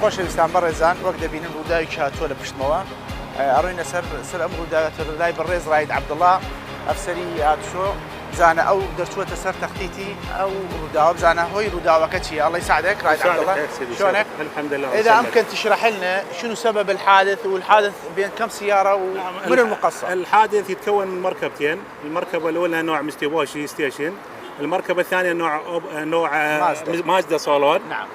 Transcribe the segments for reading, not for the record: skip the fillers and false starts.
خۆشەویستان بەڕێزان وەک دەبینن ڕووداوی هاتووە لە پشتمەوە ئەڕۆینە سەر ئەم ڕووداوەتە لای بەڕێز ڕاید عەبدوڵڵا ئەفسەری هاتوشۆ بزانە ئەو دەرچووەتە سەر تەختیتی ئەو ڕووداوە بزانە هۆی ڕووداوەکە چیە الله يساعدك رايد عبدالله شلونك؟ الحمد لله. إذا أمكن تشرح لنا شنو سبب الحادث والحادث بين كم سيارة ومن المقصر؟ الحادث يتكون من مركبتين، المركبة الأولى نوع مستيبوشي ستيشن، المركبة الثانية نوع مازدا صالون. نعم.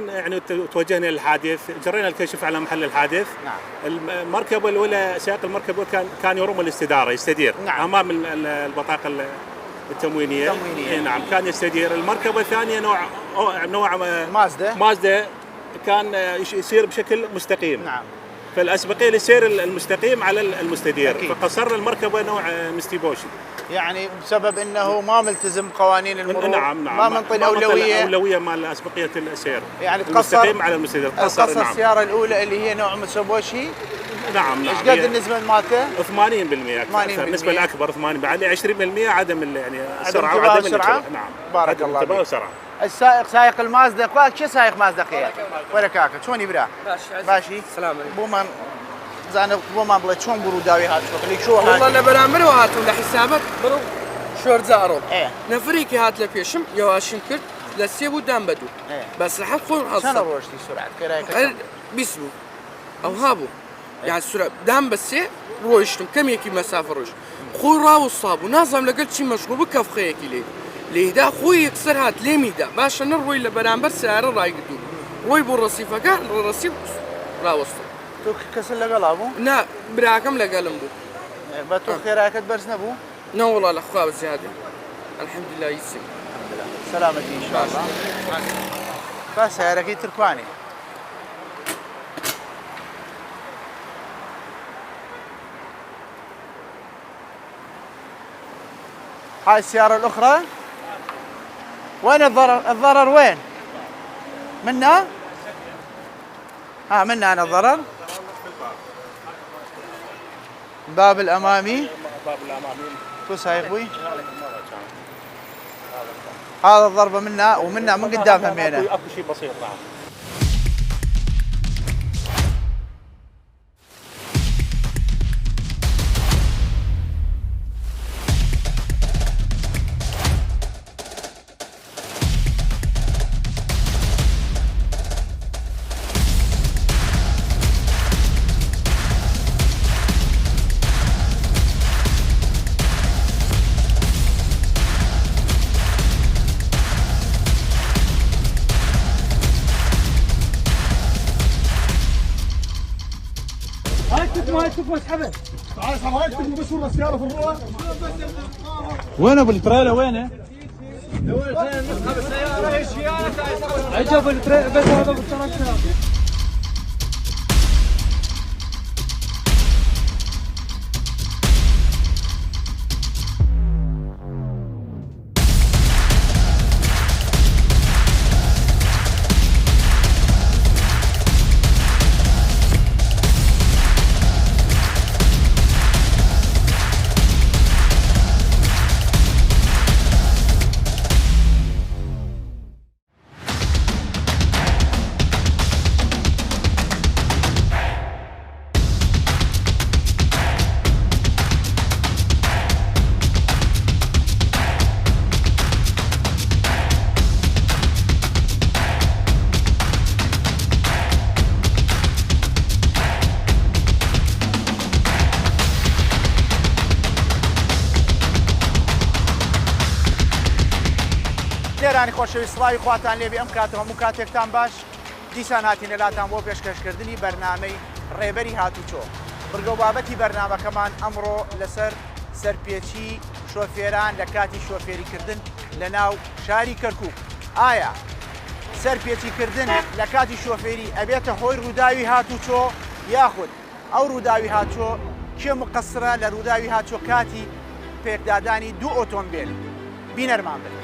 يعني توجهنا للحادث، جرينا الكشف على محل الحادث. نعم. المركبة الأولى سائق المركبة كان يروم الاستدارة يستدير. نعم. أمام البطاقة التموينية. نعم كان يستدير. المركبة الثانية نوع مازدا كان يسير بشكل مستقيم. نعم. فالأسبقية للسير المستقيم على المستدير. أكيد. فقصرنا المركبة نوع مستيبوشي. يعني بسبب انه ما ملتزم قوانين المرور. نعم. ما منطي الأولوية مال أسبقية السير. يعني المستقيم على المستدير. قصر نعم. السيارة الأولى اللي هي نوع متسوبوشي. نعم. ايش قد النسبة مالته؟ 80% أكثر. النسبة الأكبر 80%، بعد 20% عدم يعني السرعة وعدم السرعة. نعم. بارك الله فيك. وسرعة. السائق سائق المازدا شو سائق مازدا خير؟ ولا كاكا شلون يبرا؟ ماشي. السلام عليكم. بوما زين بوما بلا شلون بروداوي هات شو والله انا برامر وهاتوا لحسابك برو شورت زارو. ايه. نفريكي هات لبيشم يواشن كرت لسيبو دام بدو. ايه. بس لحد خون حصل. شنو روشتي سرعة كرايك؟ بيسبو او هابو. يعني السرعة دام بس روشتم كم يكي مسافة روش. خوي راو الصابو نازم لقلت شي مشغول بكف خيكي ليه. ليه دا خوي يكسر هات ليمي دا باش نروي لبرامبر سعر رايقدو. روي بو الرصيف قال الرصيف راوستو. تو كسر لقلابو؟ لا براكم لقلم بو. بتو خيراك تبرز نبو؟ لا والله الاخوة زيادة. الحمد لله يسلم. الحمد لله. سلامتي ان شاء الله. بس هيركي تركواني. هاي السيارة الأخرى وين الضرر وين؟ منا؟ منا أنا الضرر؟ الباب الأمامي. شو سايق بوي؟ هذا الضربة منا ومنا من قدام همينة. اكو شيء بسيط. نعم. هاي تكفى اسحبها. تعال اسحب هاي تكفى بس ورا السيارة في الروح. وين ابو التريلا وينه؟ عجب التريلا بس هذا بالتركه. لێرانی خۆشەویستڵاوی خواتان لێبێ ئەم کاتەوە هەموو کاتێکتان باش دیسان هاتینە لاتان بۆ پێشکەشکردنی بەرنامەی ڕێبەری هاتوچۆ بڕگە و بابەتی بەرنامەکەمان ئەمڕۆ لەسەر سەرپێچی شۆفێران لە کاتی شۆفێریکردن لە ناو شاری کەرکووک. ئایا سەرپێچیکردن لە کاتی شۆفێری ئەبێتە هۆی ڕووداوی هاتوچۆ یاخود ئەو ڕووداوی هاتوچۆ کێ مقەسرە لە ڕووداوی هاتوچۆ کاتی پێکدادانی دوو ئۆتۆمبیل؟ بینەرمان بن.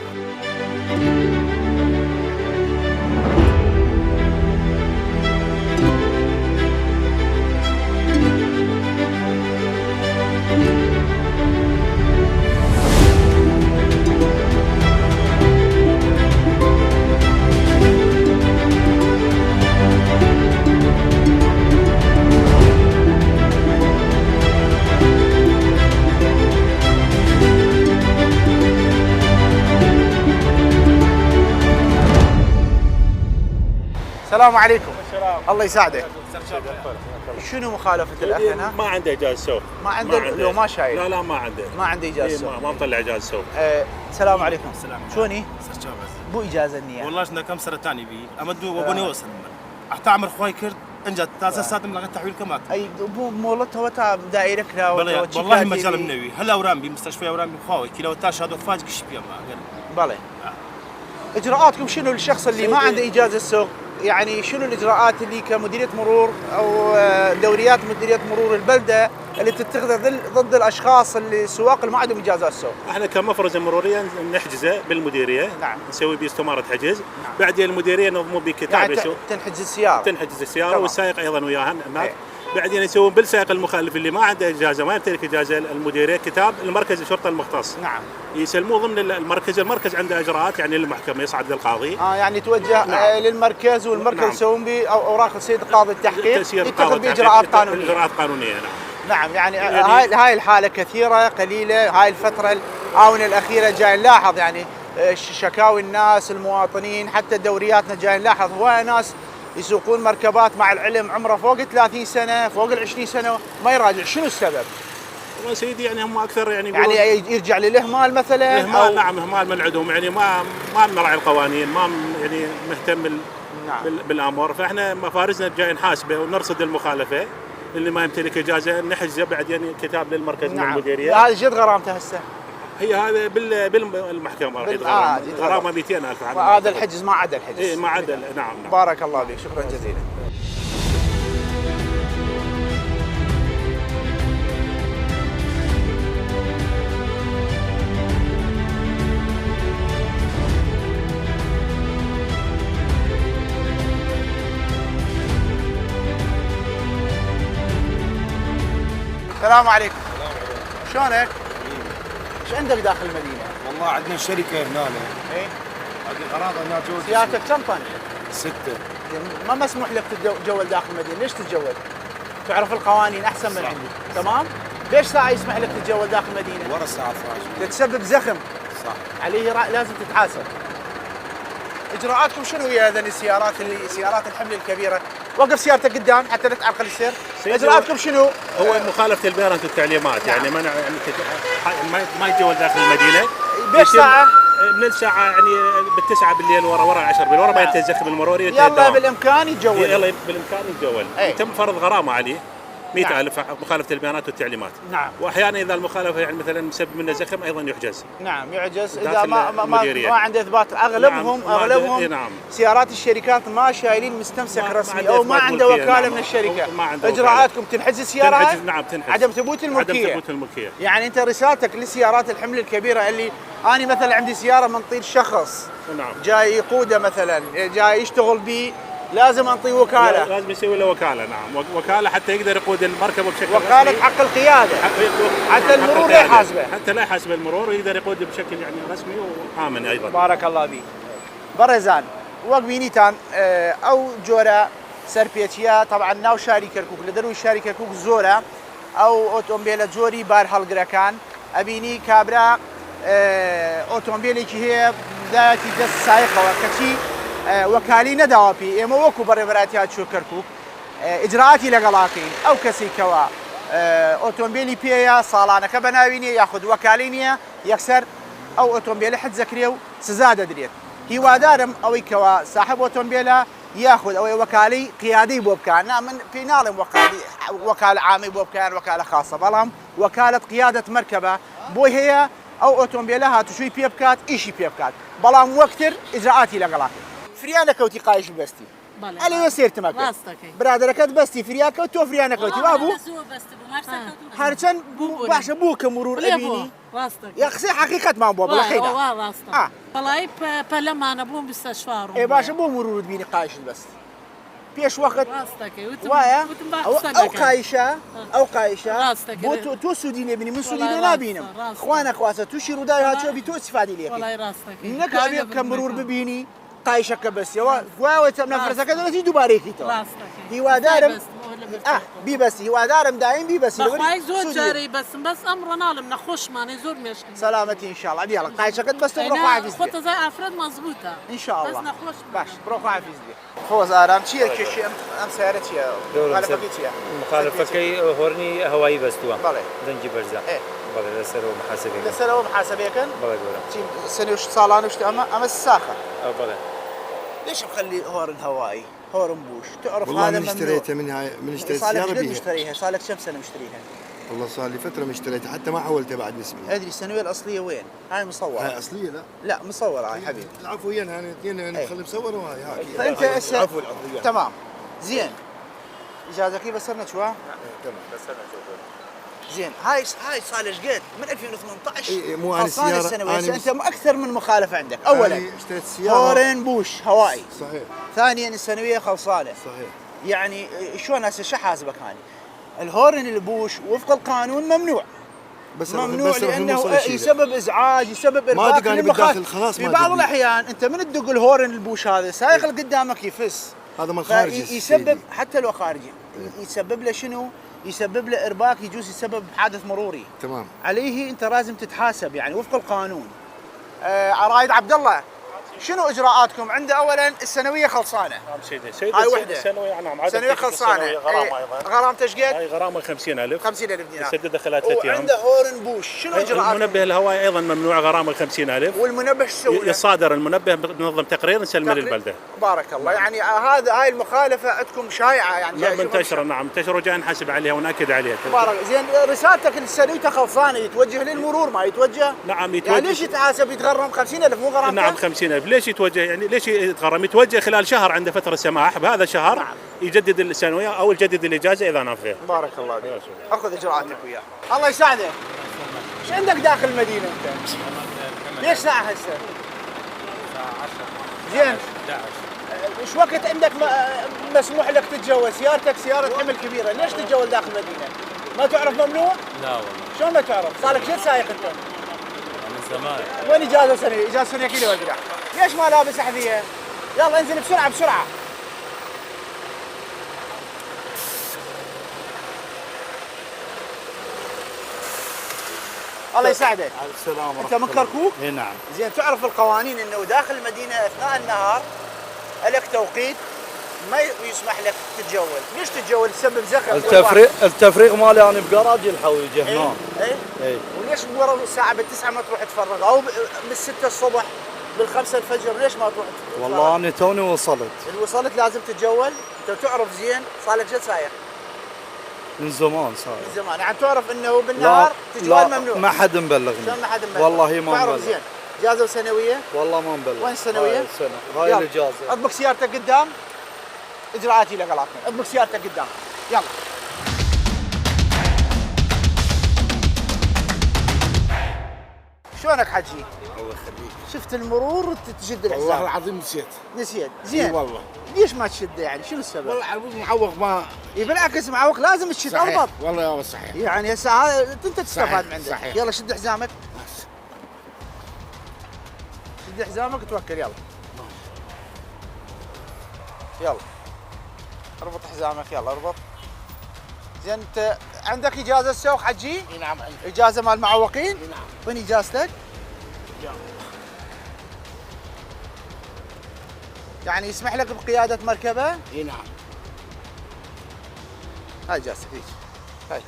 السلام عليكم. الله يساعدك. شنو مخالفة الأخ هنا؟ ما عنده إجازة سوق. ما عنده لو ما شايل. لا ما عنده. ما عنده إجازة سوق. ما مطلع إجازة سوق. السلام عليكم. السلام. شلوني؟ بو إجازة النية. والله شنا كم سنة تاني بي أمدو وبني وصل. أحتعمر خوي كرد انجت تاسع ساعات من لغة تحويل كمات. أي بو مولته وتا دائرة كلا والله مجال منوي هلا أورام بي مستشفى أورام بي خوي كلا تاش هذا فاج كش بيا ما بلى. إجراءاتكم شنو للشخص اللي ما عنده إجازة سوق؟ يعني شنو الإجراءات اللي كمديرية مرور أو دوريات مديرية مرور البلدة اللي تتخذها ضد الأشخاص اللي السواق اللي ما عندهم إجازات سوق؟ احنا كمفرزة مرورية نحجزه بالمديرية. نعم. نسوي به استمارة حجز. نعم. بعدين المديرية نظموا بكتاب يعني تنحجز السيارة. تنحجز السيارة والسائق أيضا وياها هناك. بعدين يسوون بالسائق المخالف اللي ما عنده إجازة ما يمتلك إجازة المديرية كتاب المركز الشرطة المختص. نعم. يسلموه ضمن المركز عنده إجراءات يعني للمحكمة يصعد للقاضي. يعني توجه نعم. للمركز والمركز نعم. يسوون به أوراق السيد قاضي التحقيق يتخذ بإجراءات قانونية. إجراءات قانونية نعم. نعم يعني هاي الحالة كثيرة قليلة. هاي الفترة الآونة الأخيرة جاي نلاحظ يعني شكاوي الناس المواطنين حتى دورياتنا جاي نلاحظ هواية ناس يسوقون مركبات مع العلم عمره فوق 30 سنة فوق 20 سنة ما يراجع. شنو السبب؟ والله سيدي يعني هم اكثر يعني يرجع للاهمال مثلا اهمال. نعم اهمال من عندهم يعني ما نراعي القوانين ما يعني مهتم نعم. بالامور. فاحنا مفارزنا جاي نحاسبه ونرصد المخالفه اللي ما يمتلك اجازه نحجزه بعدين كتاب للمركز نعم. من المديريه. هذا جد غرامته هسه؟ هي هذا بالمحكمه غرامه 200,000. هذا الحجز ما عدا الحجز. اي ما عدا نعم. بارك الله بك شكرا جزيلا. السلام عليكم. شلونك؟ ايش عندك داخل المدينة؟ والله عندنا شركة هنا. اي؟ هذه الأراضي هنا جوز. سيارتك كم طن؟ 6. ما مسموح لك تتجول داخل المدينة، ليش تتجول؟ تعرف القوانين أحسن من عندي، تمام؟ ليش ساعة يسمح لك تتجول داخل المدينة؟ ورا الساعة 12. تتسبب زخم. صح. عليه لازم تتحاسب. إجراءاتكم شنو هي هذين السيارات سيارات الحمل الكبيرة؟ وقف سيارتك قدام حتى لا تعرقل السير. إجراءاتكم شنو؟ هو مخالفة البيانات والتعليمات. نعم. يعني منع يعني ما يتجول داخل المدينة. بإيش ساعة؟ من الساعة يعني بالتسعة بالليل ورا 10 بالليل ورا ما ينتهي الزخم المروري. يلا بالإمكان يتجول. يلا بالإمكان يتجول. يتم فرض غرامة عليه 100,000 مخالفة البيانات والتعليمات. نعم. واحيانا اذا المخالفه يعني مثلا مسبب منه زخم ايضا يحجز. نعم يحجز اذا ما عنده اثبات. اغلبهم نعم. اغلبهم نعم. سيارات الشركات ما شايلين مستمسك رسمي او ما عنده وكاله نعم. من الشركه. اجراءاتكم تنحجز السياره؟ تنحجز نعم تنحجز. عدم ثبوت الملكيه. عدم ثبوت الملكيه. يعني انت رسالتك للسيارات الحمل الكبيره اللي انا مثلا عندي سياره منطير شخص نعم. جاي يقوده مثلا جاي يشتغل به لازم انطيه وكاله. لازم يسوي له وكاله نعم. وكاله حتى يقدر يقود المركبه بشكل وكاله رسمي. حق القياده حتى المرور لا يحاسبه. حتى لا يحاسب المرور ويقدر يقود بشكل يعني رسمي وامن ايضا. بارك الله بيك. برزان وقبيني تان او جورا سربيتيا طبعا ناو شاري كركوك لدروي شاري كركوك زورا او اوتومبيل جوري بار هالجراكان ابيني كابرا اوتومبيلي هي ذاتي دس سايقه وكشي وكالي نداوبي اما وكو بربراتي هاتشو كركوك اجراءاتي لقلاقي او كسي كوا اوتومبيلي بيا صالانه كبناويني ياخذ وكالينيا يكسر او اوتومبيلي حد زكريو سزاده دريت هي وادارم او كوا صاحب اوتومبيلا ياخذ او وكالي قيادي بوبكان من في نالم وكاله عامي بوبكان وكاله خاصه بلام وكاله قياده مركبه بو هي او اوتومبيلها تشوي بيبكات ايشي بيبكات بلام وقتر اجراءاتي لقلاقي فريانا كوتي قايش بستي علي وسير تمك برادرك بستي فرياك وتو فريانا كوتي بابو هرچن باش بوك مرور ابيني يا اخي حقيقه ما بو بالخير طلعي بلما انا بو مستشفى اي باش بو مرور بيني قايش بس بيش وقت وايا او قايشه او قايشه بو تو سودين ابني من سودين لا بينم اخوانا خواسه تو شيرو داي هاتشو بي تو استفادي ليك والله راستك انك ابي كمرور ببيني قايشك بس يا واو نفرسك دلوقتي دوباره كيتو راستك هي ودارم بيبسي وادارم دايم بيبسي بخواي زور جاري بس أمر نعلم نخش ما نزور مشكلة سلامتي ان شاء الله يلا قايشه قد بس تروح حافز خطة زي أفراد مظبوطة ان شاء الله بس نخش باش بروح حافز لي هو زارم شي شي ام سيارتي مخالفه كي مخالفه هورني هوائي بس تو بله دنجي برزا ايه بله لسر ومحاسبه لسه محاسبه كان بله دوره شي سنه وش صالان وش اما الساخه بله ليش مخلي هورن هوائي هورن بوش تعرف والله هذا من اشتريته من اشتريت سياره سياره بيها مشتريها صار لك كم سنه مشتريها والله صار لي فتره مشتريتها حتى ما حولتها بعد اسمي ادري السنويه الاصليه وين هاي مصوره هاي اصليه لا مصوره هاي حبيبي العفو وين هاي اثنين ايه. نخلي مصور وهاي هاي فانت هسه العفو تمام زين اجازتك بس صرنا شو تمام زين هاي صار لك قد من 2018 اي مو انا خلصان سياره السنوية انت اكثر من مخالفه عندك اولا اشتريت سياره هورن بوش هوائي صحيح ثانيا السنويه خلصانه صحيح يعني شلون هسه شو حاسبك هاني الهورن البوش وفق القانون ممنوع بس ممنوع بس لانه يسبب ازعاج يسبب ما ارباك دقاني للمخالف بالداخل خلاص في ما بعض دقني. الاحيان انت من تدق الهورن البوش هذا سايق اللي قدامك يفس هذا من خارج يسبب حتى لو خارجي يسبب له شنو؟ يسبب له ارباك يجوز يسبب حادث مروري تمام عليه انت لازم تتحاسب يعني وفق القانون. عرايد عبد الله شنو اجراءاتكم؟ عنده اولا السنويه خلصانه سيدي هاي وحده سنويه نعم سنويه خلصانه غرامه ايضا غرامته ايش قد؟ هاي غرامه 50000 50000 دينار يسددها خلال 3 ايام وعنده هورن بوش شنو اجراءاتكم؟ المنبه الهوائي ايضا ممنوع غرامه 50000 والمنبه شو يسوي؟ يصادر المنبه بنظم تقرير نسلمه للبلده بارك الله يعني هاي المخالفه عندكم شائعه يعني لا منتشره نعم منتشره وجاي نحاسب عليها وناكد عليها بارك زين رسالتك السنويته خلصانه يتوجه للمرور ما يتوجه؟ نعم يتوجه يعني ليش يتحاسب يتغرم 50000 مو غرامته؟ نعم 50000 ليش يتوجه يعني ليش يتغرم يتوجه خلال شهر عنده فتره سماح بهذا الشهر نعم. يجدد السنويه او يجدد الاجازه اذا نافذه بارك الله فيك اخذ اجراءاتك وياه الله يساعدك ايش عندك داخل المدينه انت؟ ليش ساعه هسه؟ الساعه 10 زين 11 ايش وقت عندك مسموح لك تتجول سيارتك سياره حمل كبيره ليش تتجول داخل المدينه؟ ما تعرف ممنوع؟ لا والله شلون ما تعرف؟ صار لك شد سايق انت؟ من زمان وين اجازه سنويه؟ اجازه سنويه كيلو وقرع ليش ما لابس احذيه؟ يلا انزل بسرعه بسرعه الله يساعدك. السلام انت من كركوك؟ اي نعم زين تعرف القوانين انه داخل المدينه اثناء النهار لك توقيت ما يسمح لك تتجول، ليش تتجول؟ تسبب زخم التفريغ مالي انا بجراجي الحويجه هنا اي وليش ورا الساعه ب9 ما تروح تفرغ او بال6 الصبح بال5 الفجر ليش ما تروح تفرغ؟ والله انا توني وصلت وصلت لازم تتجول، انت تعرف زين صار لك جد سايق من زمان صار من زمان يعني تعرف انه بالنهار تتجول ممنوع ما حد مبلغني شلون ما حد مبلغ؟ والله ما تعرف مبلغ زين اجازه سنويه؟ والله ما مبلغ وين السنويه؟ هاي السنه هاي الاجازه اطبق سيارتك قدام اجراءاتي لك غلطنا اطبق سيارتك قدام يلا شلونك حجي؟ الله يخليك شفت المرور تشد الحساب والله العظيم نسيت زين والله ليش ما تشده يعني شنو السبب؟ والله عبود معوق ما بالعكس معوق لازم تشد صحيح اربط والله صحيح يعني هسه هذا انت تستفاد صحيح. من عندك صحيح. يلا شد حزامك شد حزامك وتوكل يلا يلا اربط حزامك يلا اربط زين انت عندك اجازه سوق حجي؟ اي نعم اجازه مال معوقين؟ نعم وين اجازتك؟ يعني يسمح لك بقياده مركبه؟ اي نعم هاي اجازتك هيك هاي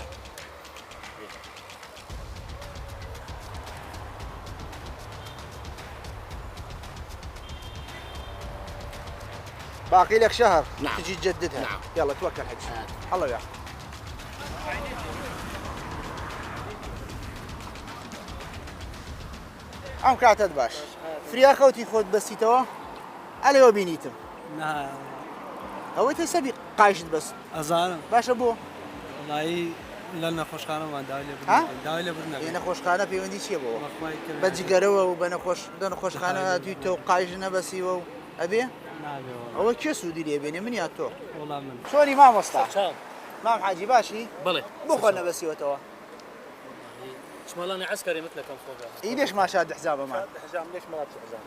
باقي لك شهر نعم. تجي تجددها نعم. يلا توكل حجي الله وياك عم كاتد باش فريا خوتي خود بس توا على يو بينيتم نعم هو تسبي قايشت بس ازارم باش ابوه والله لنا خوش خانه ما ها؟ داوله بدنا هنا خوش خانه في وندي شي ابوه مخواي بجي قروه وبنا خوش خانه تو قايشنا بس يو ابي نعم والله هو كيف سودي لي بيني من ياتو والله من شوني ما مصطفى ما حاجي باشي بلى بخلنا بس يو توا شمال انا عسكري مثلكم فوق اي ليش ما شاد حزامه معك؟ حزام ليش ما لابس حزام؟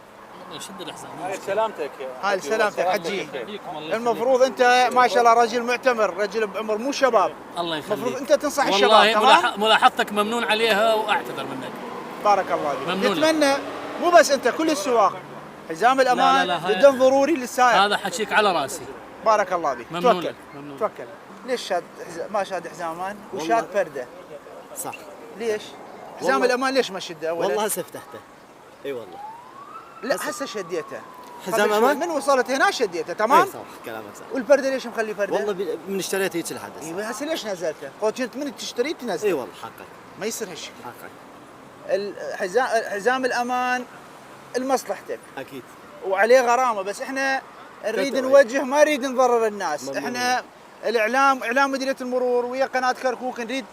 شد الحزام. هاي سلامتك. هاي سلامتك حجي. يخليكم الله المفروض انت ما شاء الله رجل معتمر، رجل بعمر مو شباب. الله المفروض يخليك. انت تنصح الشباب. والله تمام. ملاحظتك ممنون عليها واعتذر منك. بارك الله فيك. ممنون. نتمنى مو بس انت، كل السواق حزام الامان لا، هاي- جدا ضروري للسائق. هذا حكيك على راسي. بارك الله فيك. ممنون توكل لك، ممنون. توكل. ليش شاد ما شاد حزام امان وشاد فرده؟ صح. ليش؟ حزام الامان ليش ما شده اولا؟ والله هسه فتحته. اي والله. لا هسه شديته. حزام قبل شوي امان؟ من وصلت هنا شديته تمام؟ اي صح كلامك صح. والفرده ليش مخلي فرده؟ والله من اشتريته هيك الحدث. ايوه هسه ليش نزلته؟ قلت كنت من تشتري تنزل. اي والله حقك ما يصير هالشكل. حقك. حزام الامان لمصلحتك اكيد. وعليه غرامه، بس احنا نريد كتر. نوجه، ما نريد نضرر الناس. ممنون. احنا اعلام مديريه المرور ويا قناه كركوك نريد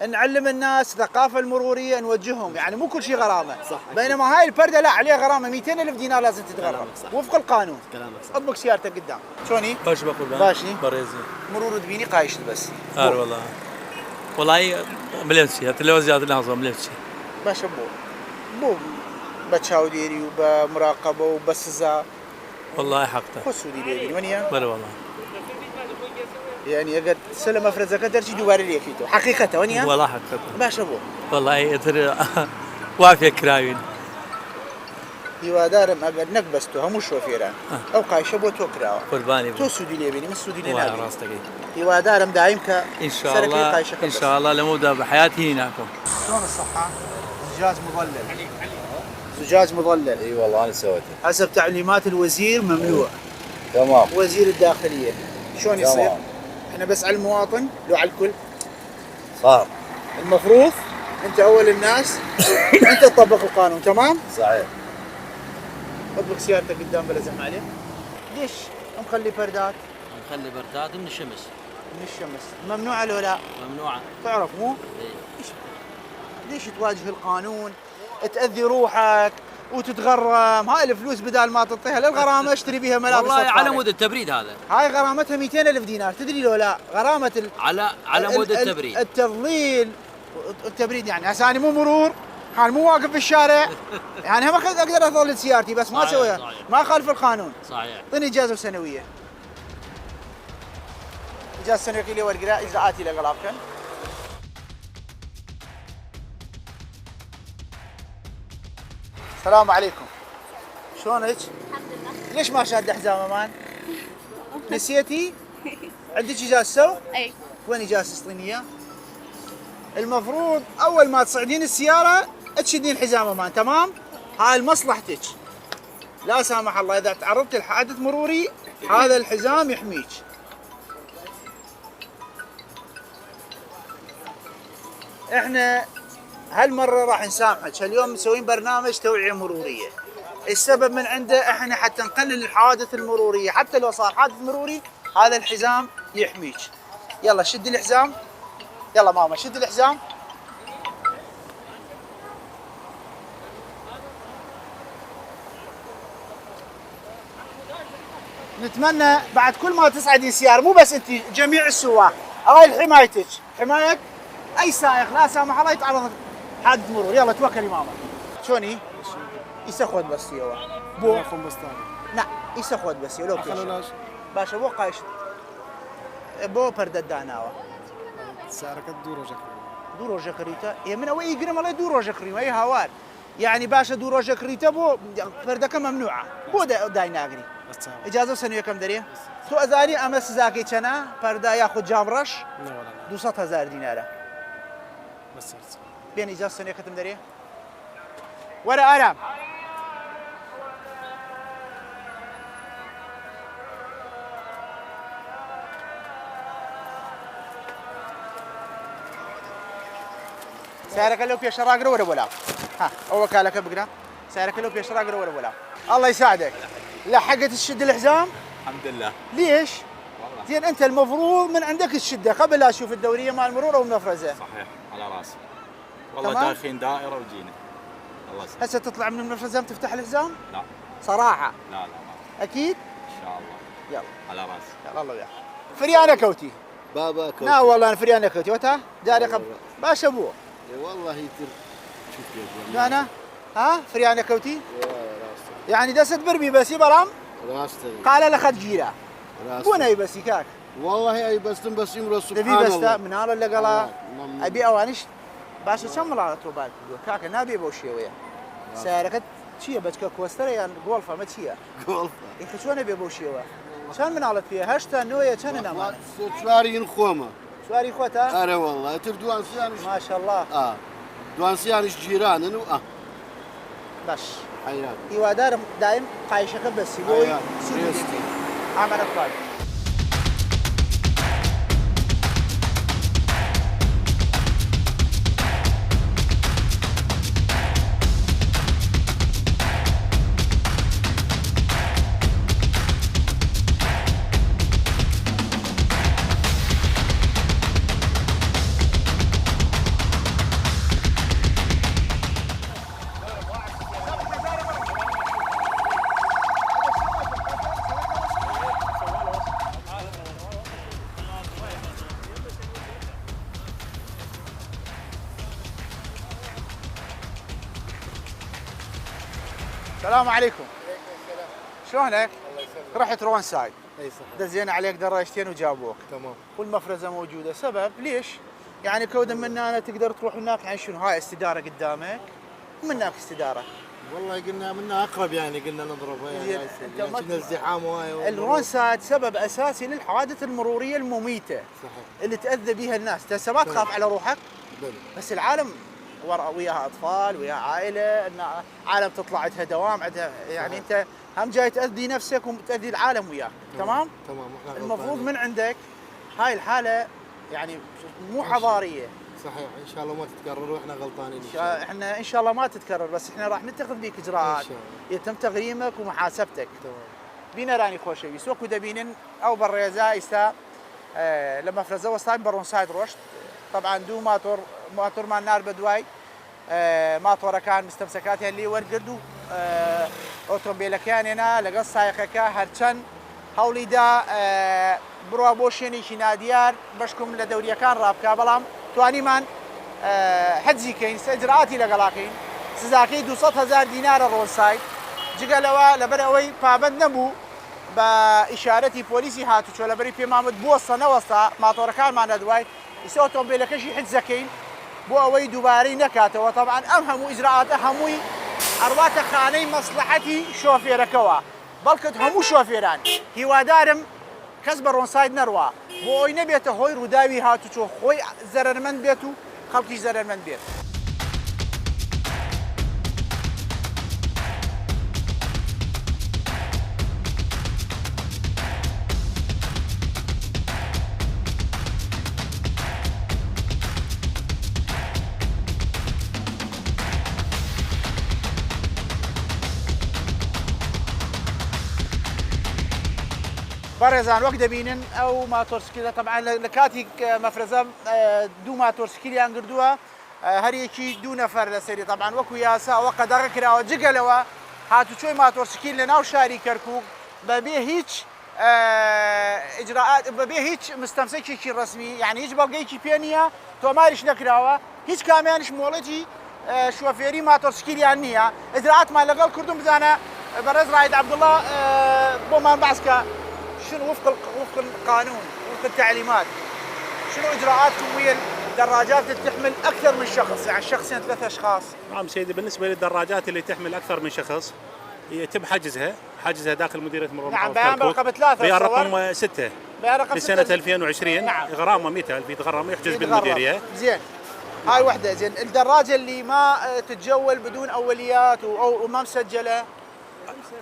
نعلم الناس الثقافه المروريه، نوجههم، يعني مو كل شيء غرامه. صح. بينما هاي البرده لا عليها غرامه 200,000 دينار لازم تتغرم كلامك صح. وفق القانون. كلامك صح. اطبق سيارتك قدام. شلوني؟ باش بقول باشي. بريزي. مرور تبيني قايشت بس. والله. والله مليت شيء التلفزيون لازم مليت شيء. باش بو بتشاوديري وبمراقبه وبسزا. والله حقته. خصو ديري ونيا. بلا والله. يعني اگر سلم افرز قدر شي دوباره لي فيتو حقيقه ونيا. والله حقته. باش ابو. والله يتر وافيه كراوين. يوا دارم اگر نقبستو همو شوفيران او قايشه بو تو كراوا. قرباني. تو سودي لي بيني من سودي لي والله نابي. راسك. يوا دارم دايم ك ان شاء الله ان شاء الله لمده بحياتي هناكم. شلون الصحه؟ زجاج مظلل. زجاج مظلل. اي والله انا سويته. حسب تعليمات الوزير ممنوع. تمام. وزير الداخليه. شلون يصير؟ احنا بس على المواطن لو على الكل؟ صار. المفروض انت اول الناس انت تطبق القانون تمام؟ صحيح. اطبق سيارتك قدام بلا زحمه عليه. ليش مخلي فردات؟ نخلي بردات من الشمس. من الشمس ممنوعه ولا لا؟ ممنوعه. تعرف مو؟ ليش تواجه القانون؟ تأذي روحك وتتغرم، هاي الفلوس بدال ما تعطيها للغرامه اشتري بيها ملابس. والله على أطفالك. مود التبريد هذا. هاي غرامتها 200,000 دينار، تدري لو لا؟ غرامه على مود التبريد. التضليل التبريد، يعني هسه انا مو مرور، حال مو واقف في الشارع، يعني هم اقدر اضلل سيارتي بس ما اسويها، ما اخالف القانون. صحيح. اعطيني اجازه سنويه. اجازه سنويه لي ورقه اجراءاتي لغلابكن. السلام عليكم. شلونك؟ الحمد لله. ليش ما شاد حزام امان؟ نسيتي؟ عندك اجازه سو؟ اي. وين اجازه تعطيني اياه؟ المفروض اول ما تصعدين السياره تشدين حزام امان، تمام؟ هاي لمصلحتك. لا سامح الله اذا تعرضت لحادث مروري هذا الحزام يحميك. احنا هالمره راح نسامحك، اليوم مسوين برنامج توعيه مروريه. السبب من عنده احنا حتى نقلل الحوادث المروريه، حتى لو صار حادث مروري هذا الحزام يحميك. يلا شد الحزام. يلا ماما شد الحزام. نتمنى بعد كل ما تصعدين سياره، مو بس انت، جميع السواق، هاي حمايتك، حمايه اي سائق لا سامح الله يتعرض حادث مرور. يلا توكلي ماما. شلوني؟ يسخوت بس يوا بو ياخذ بس ثاني. لا يسخوت بس يا لو خلوناش باشا بو قايش بو بردد داناوا سعرك دورو جاك. دورو جاكريتا هي من اوي يقرم الله دورو جاكري اي هوار يعني باشا دورو جاكريتا بو فردك ممنوعه بو دايناغري اجازه سنويه كم دريه تو ازاري امس زاكي كنا فردا ياخذ جامرش لا ولا 200,000 دينار بس بين اجازه سنويه كم دريه ولا ارام سعرك لو في شراقره ولا ها اول كالك بقرا سعرك لو في شراقره ولا الله يساعدك لحقت تشد الحزام الحمد لله ليش زين انت المفروض من عندك تشده قبل لا اشوف الدوريه مال المرور او المنفذه صحيح على راسي والله تمام؟ داخلين دائره وجينا الله يسلمك هسه تطلع من المنفذه تفتح الحزام لا صراحه لا ما اكيد ان شاء الله يلا على راسي يلا الله وياك فريانه كوتي بابا كوتي لا والله انا فريانه كوتي وتا داري قبل باش ابوه والله يتر شوف انا ها فريانه كوتي يا راسك يعني دست بربي بس برام راستي قال لخد جيرة راستي بون أي بس كاك والله أي بس بس يمر سبحان نبي بس الله من هذا اللي قال أبي أوانش باش كم على توبال كاك نبي بوشي ويا سارقت شيء بس كوستر يعني غولفا ما شيء غولفا إنت شو نبي بوشي ويا كان من على فيها هشتا نوية كان نما سوارين خوما سواري خوتا أنا والله تردوان سيانش ما شاء الله دوان سيانش جيران إنه باش حياك يوادار دايم قايشة بس يبوي سيدي عمل أفضل السلام عليكم. شلونك؟ الله يسلمك. رحت رون سايد. اي صح. دزين عليك دراجتين وجابوك. تمام. والمفرزه موجوده، سبب ليش؟ يعني كودا من هنا تقدر تروح هناك، يعني شنو هاي استداره قدامك ومنك استداره. والله قلنا منها اقرب، يعني قلنا نضربها يعني كنا ازدحام وهاي. الرون سايد سبب اساسي للحوادث المروريه المميته. صحيح. اللي تاذى بها الناس، انت ما تخاف على روحك. بس العالم وياها اطفال وياها عائله، ان عالم تطلع عندها دوام عندها، يعني انت هم جاي تاذي نفسك وتاذي العالم وياك. تمام؟ تمام. المفروض من عندك هاي الحاله يعني مو حضاريه. صحيح، ان شاء الله ما تتكرر واحنا غلطانين. احنا ان شاء الله ما تتكرر، بس احنا راح نتخذ بيك اجراءات يتم تغريمك ومحاسبتك. تمام. بينا راني خوشي سوكو دبينن او بالريزا يسا لما فرزوا صايب برون سايد رشد. طبعا دو ماتور مال نار بدواي ماتورة كان مستمسكاتها اللي ورقدوا اوتومبيل كان هنا لقى سايقك هرشن هولي دا بروا بوشيني شنا ديار باشكم لدوريا كان رابكا بلام تواني من حجزي كاين اجراءاتي لقلاقين سزاكي 200,000 دينار الرول سايد جقالوا لبروي بابد نبو بإشارتي بوليسي هاتو شو لبري في مامد بوصة نوصة ماتورة كان معنا دواي يسوي اوتومبيل كشي حجزكين بو اوي دوباري نكاته. وطبعا اهم اجراءات اهمي اروات خاني مصلحتي شوفيركوا بلكت همو شوفيران هوادارم كسب رونسايد نروا بو اوي نبيته هوي روداوي هاتو خوي زررمن بيتو خلقي زررمن بيت. برزان وقت دبينن او ماتورسكيل طبعا لكاتي مفرزه دو ماتورسكيل ينقردوها هريكي دو نفر لسري طبعا وكو ياسا وقدر كرا وجقلوا هاتو شوي ماتورسكيل لنا شاري كركوك ببيه هيك اجراءات ببيه هيك مستمسك شيء رسمي يعني هيك بلقيكي بينيا تو مارش نكراوا هيك كاميانش مولجي شوفيري ماتورسكيل يعني اجراءات ما لقال كردون بزانا برز رايد عبد الله بومان بعسكا شنو وفق القانون وفق التعليمات شنو اجراءاتكم ويا الدراجات اللي تحمل اكثر من شخص يعني شخصين 3 اشخاص؟ نعم سيدي، بالنسبه للدراجات اللي تحمل اكثر من شخص يتم حجزها داخل مديريه مرور نعم. بيان برقم 3 بيان رقم 6 بيان رقم 6 لسنه 2020. نعم. غرامه 100,000 يتغرم يحجز بالمديريه. زين هاي وحده. زين الدراجه اللي ما تتجول بدون اوليات او ما مسجله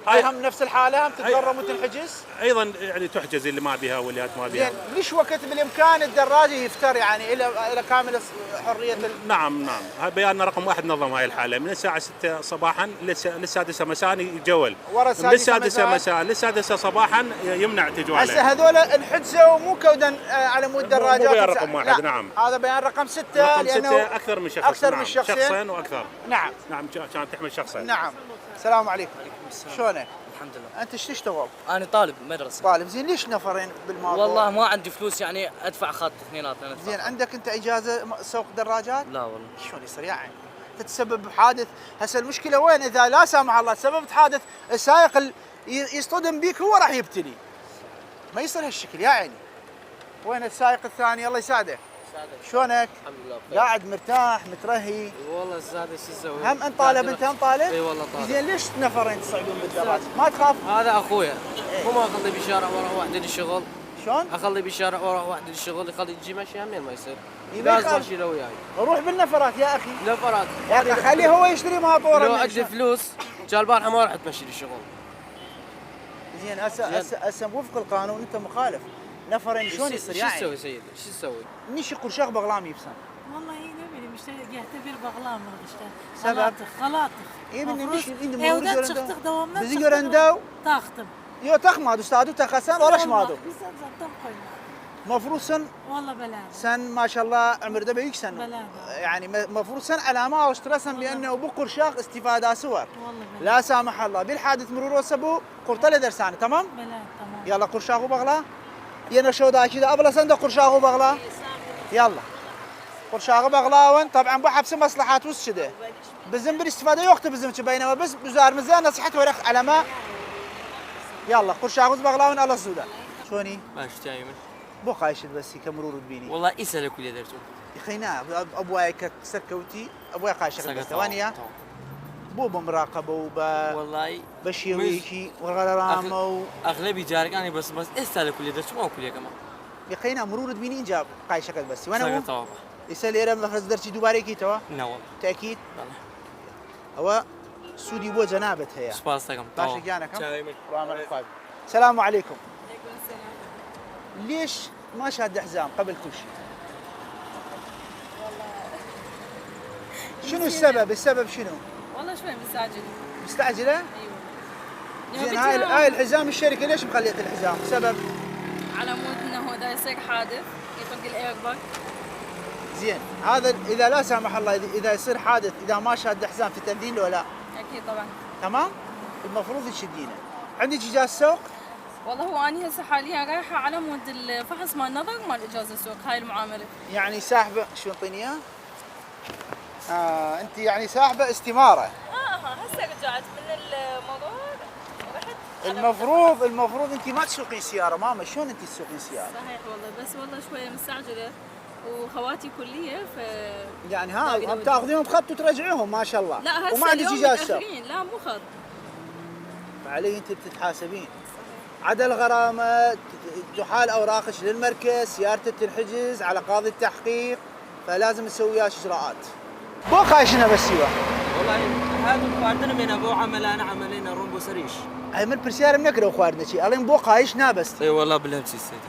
هاي هم نفس الحاله هم تتغرم وتنحجز؟ ايضا يعني تحجز اللي ما بها وليات ما بها. زين ليش وقت بالامكان الدراجه يفتر يعني الى كامل حريه نعم. هاي بياننا رقم 1 نظم هاي الحاله من الساعه 6 صباحا للسادسة مساء يتجول، من السادسة مساء للسادسة صباحا يمنع تجواله. هسه هذول انحجزوا مو كودا على مود دراجات. مو بيان رقم 1. نعم هذا بيان رقم 6 لانه اكثر من شخص. اكثر من شخصين. شخصين واكثر. نعم كانت تحمل شخصين. نعم. السلام عليكم. شلونك؟ الحمد لله. انت ايش تشتغل؟ انا طالب مدرسه. طالب. زين ليش نفرين بالموضوع؟ والله ما عندي فلوس يعني ادفع خط اثنيناتنا. زين عندك انت اجازه سوق دراجات؟ لا والله. شلون يصير يعني؟ تتسبب بحادث. هسه المشكله وين؟ اذا لا سامح الله تسببت حادث السائق يصطدم بيك هو راح يبتلي. ما يصير هالشكل يا عيني. وين السائق الثاني الله يساعده؟ شلونك؟ الحمد لله قاعد مرتاح مترهي؟ والله السادة شو تسوي؟ هم انت طالب انت هم طالب؟ اي والله طالب. زين ليش نفرين تصعدون بالدراجه؟ ما تخاف؟ هذا اخويا هو ما اخليه بالشارع واروح وحدي للشغل. شلون؟ اخليه بالشارع واروح وحدي للشغل يخلي يجي مشي همين ما يصير. ما لازم يخالف. اشيله وياي. روح بالنفرات يا اخي. نفرات يا اخي خليه هو يشتري ماطوره. لو عندي فلوس كان البارحه ما راح تمشي للشغل. زين هسه وفق القانون انت مخالف. نفرين شلون يصير شو يعني؟ تسوي سيدي؟ شو تسوي؟ نيش قرشاق بغلام يبسم. والله هي نبي مشتري يعتبر بغلام سبب؟ خلاطخ ايه من مش عندي ايه ودات شخت دوامنا بزيجر اندو تاختم يو تخماد استاذو تخسان ولا شمادو والله مفروض سن بلا سن ما شاء الله عمر ده بيك سن بلا يعني مفروض سن علامه واشترسن بانه ابو قرشاق استفاده صور والله لا سامح الله بالحادث مرور سبو قرطله درسانه تمام بلا تمام يلا قرشاق وبغلا ينا شو دا كذا ابلا سند قرشاق وبغلا يلا قرشاق بغلاون طبعا بحبس مصلحات وش كذا بزم بالاستفاده يختي بزم بينما بس بزار مزان نصيحته ورق علامه يلا قرشاق بغلاون الله السودا شلوني ماشي تايمن بو خايش بس كمرور بيني والله اسالك اللي درتو يا اخي نعم ابواي كسكوتي ابواي خايش بس ثواني بو بمراقبه والله بشيويكي وغرامه اغلبي جارك انا بس اسالك اللي درتو ما كل كمان يا اخي نعم مرور بيني جاب خايش بس وانا طبعا يسال يا رب مخرج درتي دوباره كي توا لا والله تاكيد هو سودي بو جنابه هي سباسكم ماشي جانك السلام عليكم. ليش ما شاد حزام قبل كل شيء؟ شنو السبب؟ السبب شنو؟ والله شوي مستعجل. مستعجلة؟ ايوه. زين هاي الحزام الشركة ليش مخليت الحزام؟ سبب؟ على مود انه دا يصير حادث يطق الاير باك. زين هذا اذا لا سامح الله اذا يصير حادث اذا ما شاد حزام تتأذين له ولا؟ اكيد طبعا. تمام؟ المفروض تشدينه. عندك اجازة سوق؟ والله هو اني هسه حاليا رايحه على مود الفحص مال النظر مال اجازه السوق هاي المعامله. يعني ساحبه شو انطيني اياه؟ انت يعني ساحبه استماره. هسه رجعت من المرور رحت. المفروض انت ما تسوقين سياره ماما شلون انت تسوقين سياره؟ صحيح والله بس والله شويه مستعجله وخواتي كليه ف يعني هم تاخذيهم بخط وترجعيهم ما شاء الله. لا هسه وما عندك اجازه. لا مو خط. فعلي انت بتتحاسبين. عدا الغرامه تحال اوراقك للمركز سيارتك تنحجز على قاضي التحقيق فلازم نسوي وياك اجراءات. بو خايشنا بس سوا. والله هذا خواردنا من ابو عملنا عملنا رومبو سريش. هاي من برسيار منكرو خواردنا شي الين بو خايشنا بس. اي والله بالهمسي سيدي.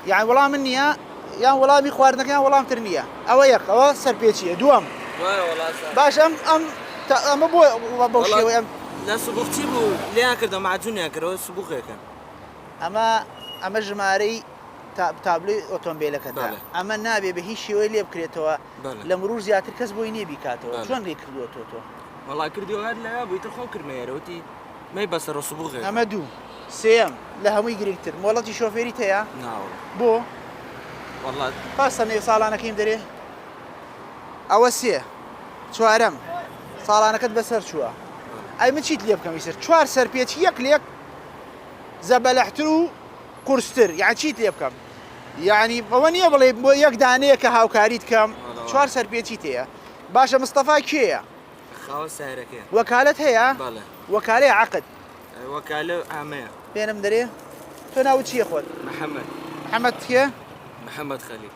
يعني والله مني يا والله مي خواردنك يا والله مترنيه او يك او سربيتشي دوام. والله باش ام ابو شي لا سبوختي بو ليه كذا مع جونيا كرو سبوخه كان اما جماري تابلي اوتومبيله كذا اما نابي به شي ويلي بكريتوا لمرور زياتر كسبو يني بيكاتو شلون لي كردو توتو والله كردو هذا لا ابو يترخون كرميروتي ما يبصر سبوخه اما دو سيم لا هم يقريكتر مولتي شوفيري تيا نعم بو والله خاصة صار انا كيم دري اوسيه شو ارم صار انا كد بسر شو اي من شيت لي بكم يصير شوار سربيت يك زبلحترو كورستر يعني شيت لي بكم يعني بوني والله يك دانيك هاو كاريت كم شوار سربيت شيتيا باشا مصطفى كيا خاوس سهرك وكالة هي بله وكالة عقد وكالة عامية بين مدري تناوي شي اخوان محمد كيا محمد خليل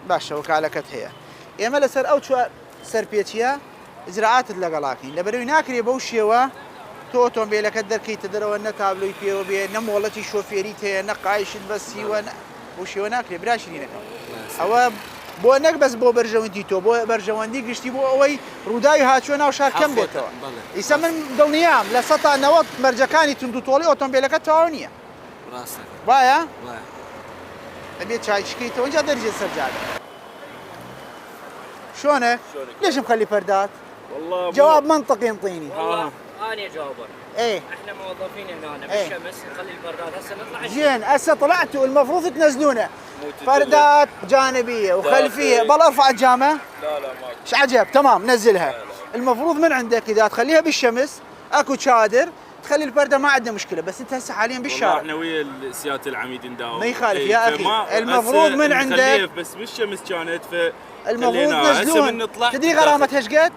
باشا وكالة كت هي يا ملا سر او شوار سربيتيا اجراءات لقلاكين لبروي ناكري بوشيوا تو اوتومبيلك دركي تدرو ان تابلو فيه وبي نمولتي شوفيريته نقايش بس وانا وشيوا ناكري براشرينك او بو انك بس بو برجوندي تو بو برجوندي قشتي بو اوي روداي هاتشونا وشار كم بيتو يسمن دونيام لا سطا نوط مرجكاني تندو طولي اوتومبيلك تاونيه راسك بايا ابي تشاي شكيته وين درجه السجاده شلونك؟ ليش مخلي فردات؟ والله جواب منطقي انطيني. انا جاوبك. ايه احنا موظفين هنا بالشمس نخلي البردات هسه نطلع. زين هسه طلعتوا المفروض تنزلونه، فردات جانبيه وخلفيه. بل ارفع الجامه. لا ماكو. ايش عجب. تمام نزلها. المفروض من عندك اذا تخليها بالشمس اكو شادر تخلي البرده ما عندنا مشكله، بس انت هسه حاليا بالشارع. احنا ويا سياده العميد نداوم. ما يخالف يا اخي. المفروض من عندك بس بالشمس كانت المفروض تنزلون. تدري غرامتها ايش قد؟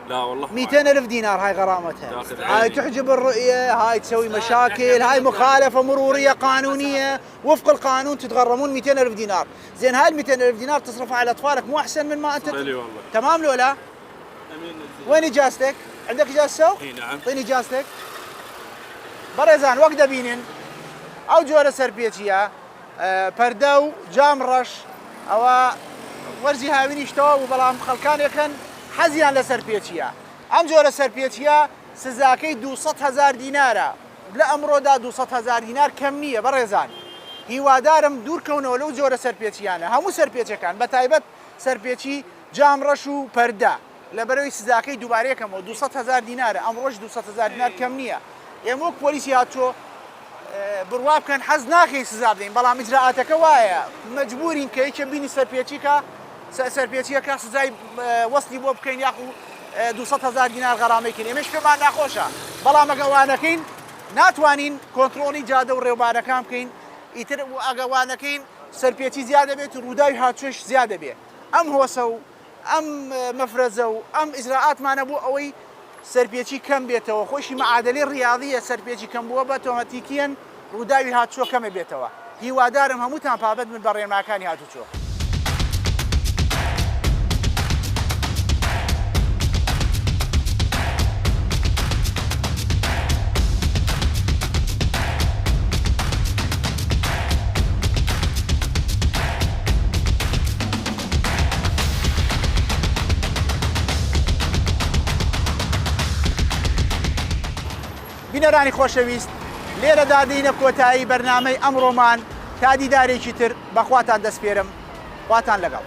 لا والله 200,000 دينار هاي غرامتها. هاي تحجب الرؤيه، هاي تسوي مشاكل، هاي مخالفه مروريه قانونيه وفق القانون تتغرمون 200,000 دينار. زين هاي ال 200,000 دينار تصرفها على اطفالك مو احسن من ما انت والله. تمام لو لا؟ وين اجازتك؟ عندك اجازه سوق؟ اي نعم. اعطيني اجازتك. برزان وقت بينين او جوره سربيتيا پردو جامرش او ورزي هاوینی شتو و بەڵام خەڵکان یەکەن حەزیان لە سەرپێچیە. ئەم جۆرە سەرپێچیە سزاکەی 200,000 دینارە. لە ئەمڕۆدا 200,000 دینار کەم نییە بەڕێزان. هیوادارم دوورکەونەوە لەو جۆرە سەرپێچیانە. هەموو سەرپێچەکان بە تایبەت سەرپێچی جامڕەش و پەردە لەبەرەوەی سزاکەی دووبارەیەکەمەوە 200,000 دینارە. ئەمڕۆژ 200,000 دینار کەم نییە. ئێمە وەک پۆلیسی هاتووە بڕوا بکەن حەز ناکەی سزا بدەین، بەڵام ئیجراعاتەکە وایە مەجبورین کە یەکێ بینی سەرپێچیەکە سزای وەسلی بۆ بکەین یاخو 200,000 دینار غەرامەیکەین. ئێمەش پێمان ناخۆشە، بەڵام ئەگەوانەکەین ناتوانین کۆنتڕۆڵی جادە و ڕێوبارەکان بکەین. ئیتر ئەگەوانەکەین سەرپێچی زیادە بێت و ڕووداوی هاتوێش زیادە بێت. ئەم هۆسە و ئەم مەفرەزە و ئەم ئیجراعاتمانە بۆ ئەوەی سەرپێچی کەم بێتەوە. خۆشی مەعادەلی ڕیاضیە سەرپێچی کەم بووە بە ئۆتۆماتیکیەن ڕووداوی هاتووە کەمە بێتەوە. هیوادارم هەمووتان پابەت من بە ڕێنماکانی هاتوچۆ. بینەرانی خۆشەویست، لێرەدا دێینە کۆتایی بەرنامەی ئەمڕۆمان تا دیدارێکی تر بەخواتان دەسپێرم. خواتان لەگەڵ.